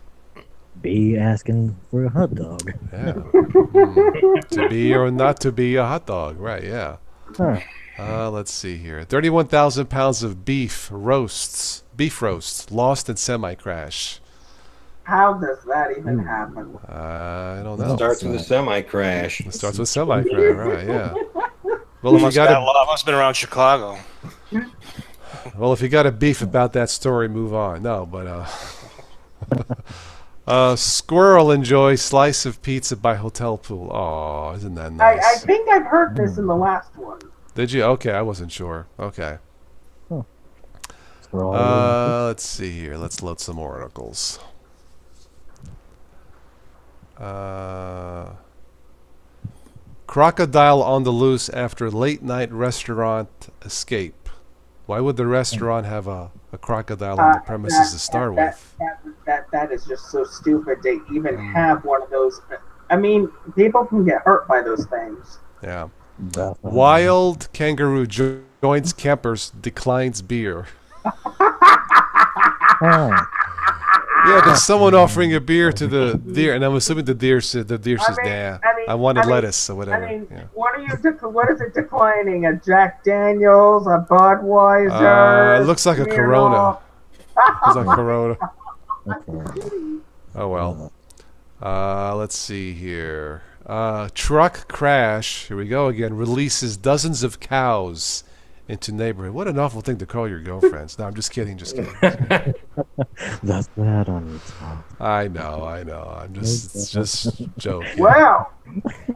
Bee asking for a hot dog. Yeah. To be or not to be a hot dog, right? Yeah. Huh. Let's see here. 31,000 pounds of beef roasts lost in semi-crash. How does that even happen? I don't It know. starts with a semi-crash. It starts with semi-crash, right? Yeah. Well, if you Must got have been around Chicago. if you got a beef about that story, move on. No, but squirrel enjoys slice of pizza by hotel pool. Oh, isn't that nice? I think I've heard this in the last one. Did you? Okay, I wasn't sure. Okay. Squirrel. Let's see here. Let's load some more articles. Crocodile on the loose after late night restaurant escape. Why would the restaurant have a crocodile on the premises to start with? That is just so stupid to even have one of those. I mean, people can get hurt by those things. Yeah. Definitely. Wild kangaroo joins campers, declines beer. Oh, Yeah, there's someone offering a beer to the deer, and I'm assuming the deer says, "Nah, I wanted lettuce or whatever." I mean, Yeah. what is it declining? A Jack Daniels, a Budweiser? It looks like a Corona. It's like Corona. okay. Oh well. Let's see here. Truck crash. Here we go again. Releases dozens of cows into neighborhood. What an awful thing to call your girlfriends. No, I'm just kidding. Just kidding. That's bad on you, Tom. I know. I'm just joking. Well,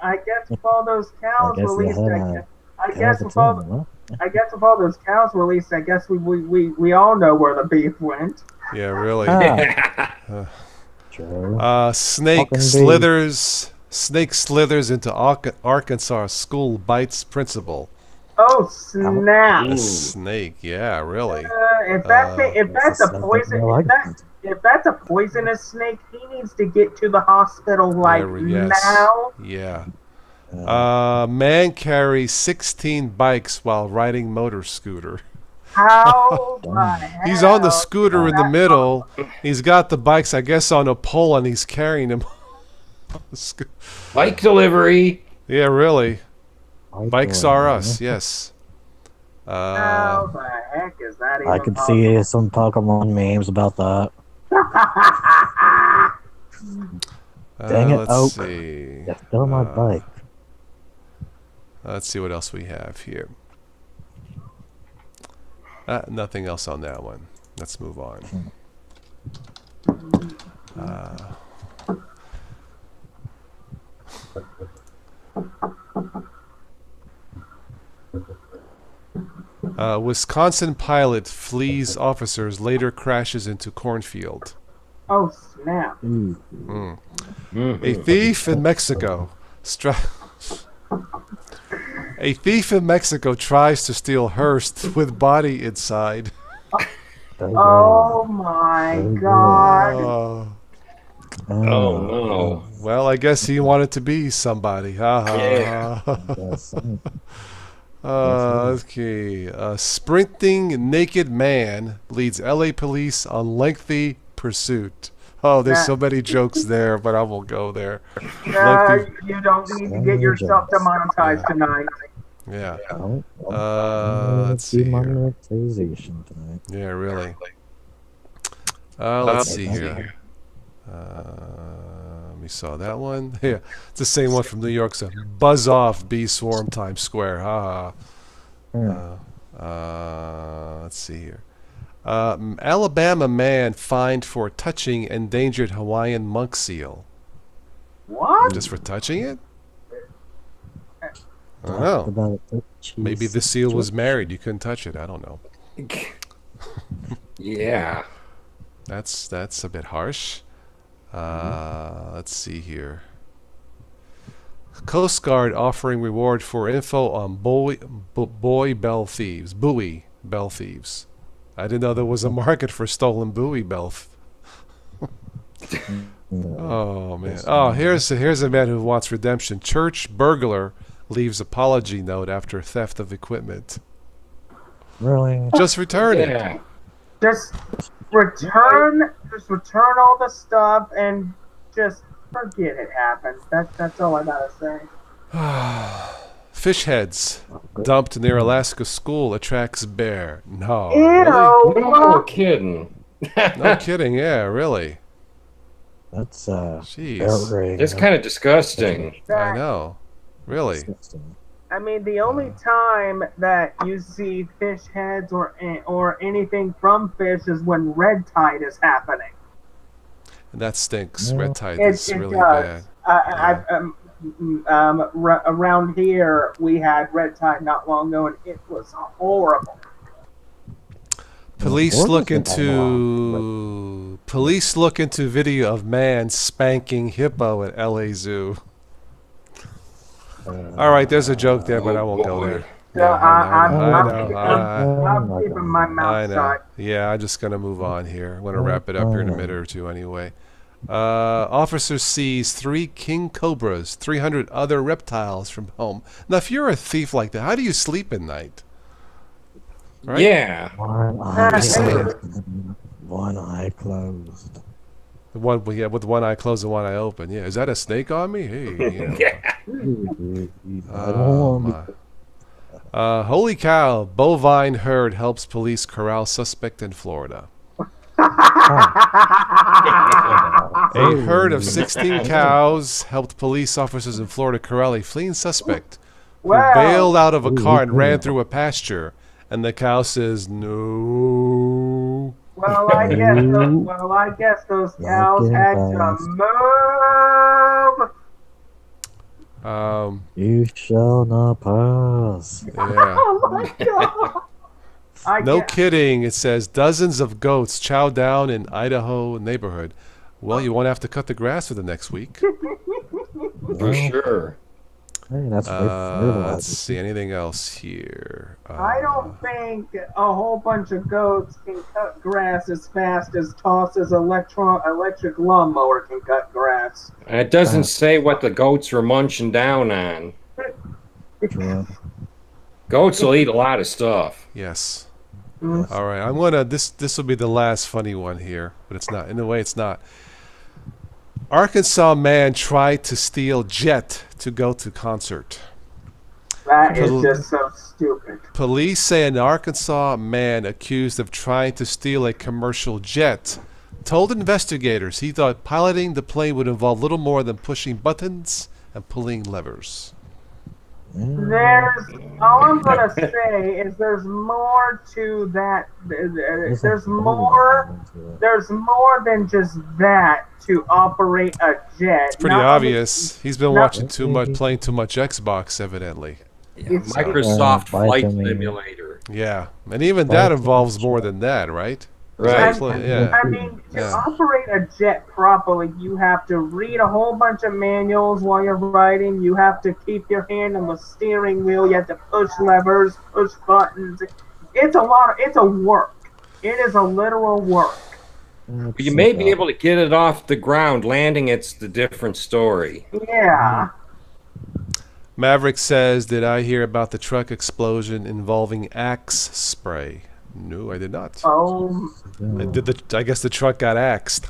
I guess with all those cows released, I guess with all those cows released, I guess we all know where the beef went. Yeah, really. True. Snake slithers into Arkansas school, bites principal. Oh snap! A snake, yeah, really. If that's a poisonous snake, he needs to get to the hospital now. Yeah. Man carries 16 bikes while riding motor scooter. How the hell? He's on the scooter in the middle. He's got the bikes, I guess, on a pole, and he's carrying them. Bike delivery. Yeah, really. Bikes are us, yes. How the heck is that even I could see some Pokemon memes about that. Dang it, let's see. That's still my bike. Let's see what else we have here. Nothing else on that one. Let's move on. Wisconsin pilot flees officers, later crashes into cornfield. Oh snap! A thief in Mexico. A thief in Mexico tries to steal hearse with body inside. Oh my god! Oh no. Well, I guess he wanted to be somebody. Yeah. Okay. A sprinting naked man leads LA police on lengthy pursuit. Oh, there's so many jokes there, but I won't go there. You don't need to get yourself demonetized tonight. Yeah. Let's see here. Monetization tonight. Yeah, really. Let's see here. We saw that one. Yeah, it's the same one from New York. So, buzz off, bee swarm Times Square. Let's see here. Alabama man fined for touching endangered Hawaiian monk seal. What? Just for touching it? I don't know. Maybe the seal was married. You couldn't touch it. I don't know. Yeah. That's a bit harsh. Let's see here. Coast Guard offering reward for info on buoy bell thieves. I didn't know there was a market for stolen buoy bell. Oh man. Oh, here's a man who wants redemption. Church burglar leaves apology note after theft of equipment. Really? Just return it. Just return all the stuff and just forget it happened. That's all I gotta say. Fish heads dumped near Alaska school attracts bear. No. Ew. Really? No kidding. No kidding. Yeah, really. That's Jeez. outrageous. It's kind of disgusting. I know. Really. I mean, the only time that you see fish heads or anything from fish is when red tide is happening. And that stinks. Yeah. Red tide It is really does. bad. Around here, we had red tide not long ago, and it was horrible. Police look into video of man spanking hippo at LA Zoo. All right, there's a joke there, but I won't go there. I'm keeping my I mouth know. shut. Yeah, I'm just gonna move on here. I'm gonna wrap it up here in a minute or two, anyway. Officer sees 3 king cobras, 300 other reptiles from home. Now, if you're a thief like that, how do you sleep at night? Right? Yeah. One eye closed. The one, yeah, with one eye closed and one eye open. Yeah, is that a snake on me? Hey, you know. Holy cow! Bovine herd helps police corral suspect in Florida. A herd of 16 cows helped police officers in Florida corral a fleeing suspect who bailed out of a car and ran through a pasture. And the cow says, "No." Well, I guess those cows had to move. You shall not pass. Yeah. Oh my god! No kidding. It says dozens of goats chow down in Idaho neighborhood. Well, you won't have to cut the grass for the next week. For sure. Hey, that's Let's see. Anything else here? I don't think a whole bunch of goats can cut grass as fast as Toss's electric lawnmower can cut grass. It doesn't say what the goats are munching down on. Goats will eat a lot of stuff. Yes. All right. I'm gonna. This will be the last funny one here, but it's not. In a way, it's not. Arkansas man tried to steal jet to go to concert. That is just so stupid. Police say an Arkansas man accused of trying to steal a commercial jet told investigators he thought piloting the plane would involve little more than pushing buttons and pulling levers. All I'm gonna say is there's more to that. There's more than just that to operate a jet. It's pretty obvious. He's been watching too much, playing too much Xbox, evidently. Microsoft Flight Simulator. Yeah, and even that involves more than that, right? Right. Yeah. I mean, to operate a jet properly, you have to read a whole bunch of manuals while you're riding. You have to keep your hand on the steering wheel. You have to push levers, push buttons. It's a lot. It's a work. It is a literal work. But you may be able to get it off the ground. Landing, it's the different story. Yeah. Maverick says, "Did I hear about the truck explosion involving Axe spray?" No, I did not. Oh. I guess the truck got axed.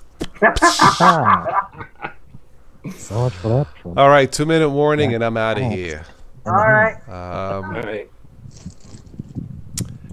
So much for that. All right, 2-minute warning, and I'm out of here. All right. All right.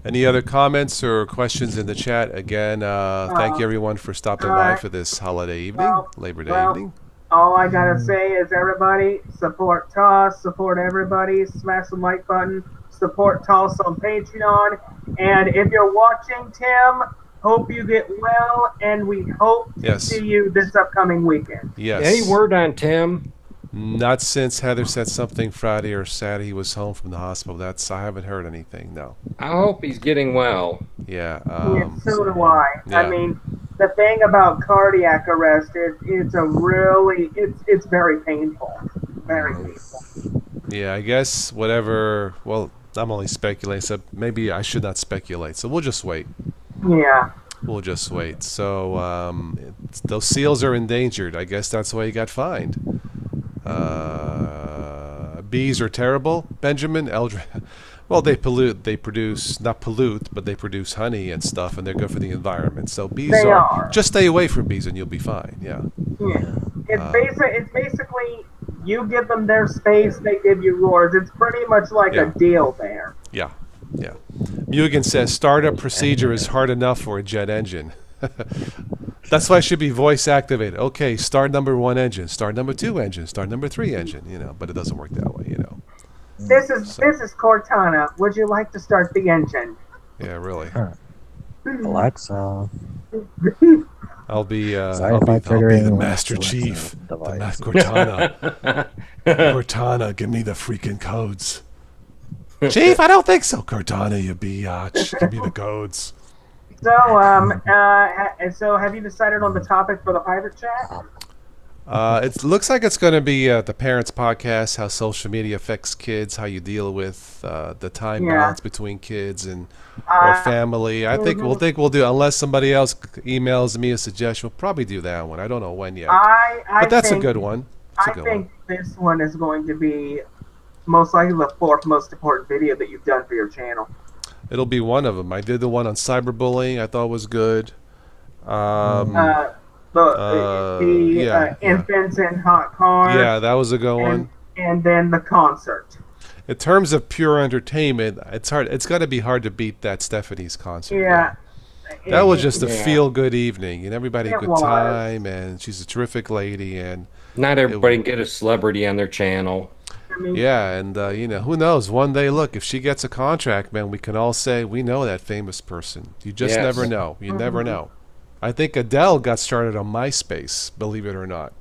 Any other comments or questions in the chat? Again, thank you everyone for stopping by for this holiday evening, Labor Day evening. All I gotta say is everybody support Toss, support everybody, smash the like button, support Toss on Patreon, and if you're watching, Tim, hope you get well, and we hope to see you this upcoming weekend. Yes. Any word on Tim? Not since Heather said something Friday or Saturday he was home from the hospital. I haven't heard anything. No. I hope he's getting well. Yeah. So do I. Yeah. I mean, the thing about cardiac arrest is it's very painful. Very painful. Yeah, I guess whatever. Well, I'm only speculating, so maybe I should not speculate. So we'll just wait. Yeah. We'll just wait. So those seals are endangered. I guess that's why he got fined. Bees are terrible, Benjamin Eldred. Well, they produce honey and stuff, and they're good for the environment. So bees just stay away from bees and you'll be fine. Yeah. Yeah. It's basically you give them their space, they give you yours. It's pretty much like a deal there. Yeah. Mugen says startup procedure is hard enough for a jet engine. That's why it should be voice activated. Okay, start number 1 engine, start number 2 engine, start number 3 engine. But it doesn't work that way. This is Cortana. Would you like to start the engine? Yeah, really. Alexa. I'll be the Master Chief. Cortana. Cortana, give me the freaking codes. Chief, I don't think so. Cortana, you biatch. Give me the codes. So, so have you decided on the topic for the pirate chat? It looks like it's going to be the Parents Podcast, how social media affects kids, how you deal with the time balance between kids and or family. I think we'll do, unless somebody else emails me a suggestion, we'll probably do that one. I don't know when yet. But that's a good one. I think this one is going to be most likely the 4th most important video that you've done for your channel. It'll be one of them. I did the one on cyberbullying. I thought was good. Infants in hot cars. Yeah, that was a good one. And then the concert. In terms of pure entertainment, it's hard. It's got to be hard to beat that Stephanie's concert. Yeah. That was just a feel-good evening, and everybody had a good time, and she's a terrific lady, and not everybody can get a celebrity on their channel. Yeah, and who knows? One day, look, if she gets a contract, man, we can all say we know that famous person. You just never know. You never know. I think Adele got started on MySpace, believe it or not.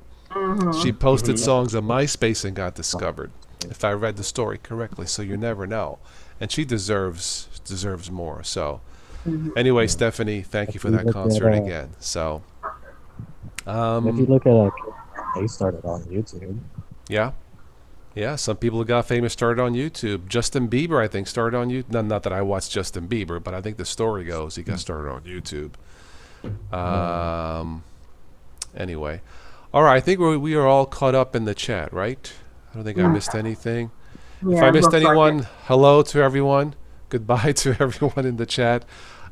She posted songs on MySpace and got discovered, if I read the story correctly. So you never know, and she deserves more. So anyway, Stephanie, thank you for that concert again. So if you look at they started on YouTube. Yeah, some people who got famous started on YouTube. Justin Bieber, I think, started on YouTube. Not that I watched Justin Bieber, but I think the story goes he got started on YouTube. Anyway. All right, I think we are all caught up in the chat, right? I don't think I missed anything. If I missed anyone, hello to everyone. Goodbye to everyone in the chat.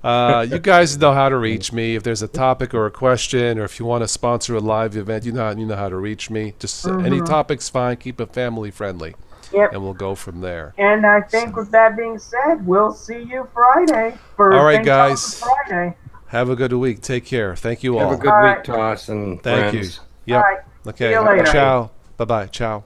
You guys know how to reach me. If there's a topic or a question, or if you want to sponsor a live event, you know how to reach me. Just any topic's fine. Keep it family friendly. Yep. And we'll go from there. And I think with that being said, we'll see you Friday. All right, guys. Friday. Have a good week. Take care. Thank you all. Have a good week, Toss and Thank friends. you. Yep. All right. Okay. See you later. Ciao. Bye-bye. Ciao.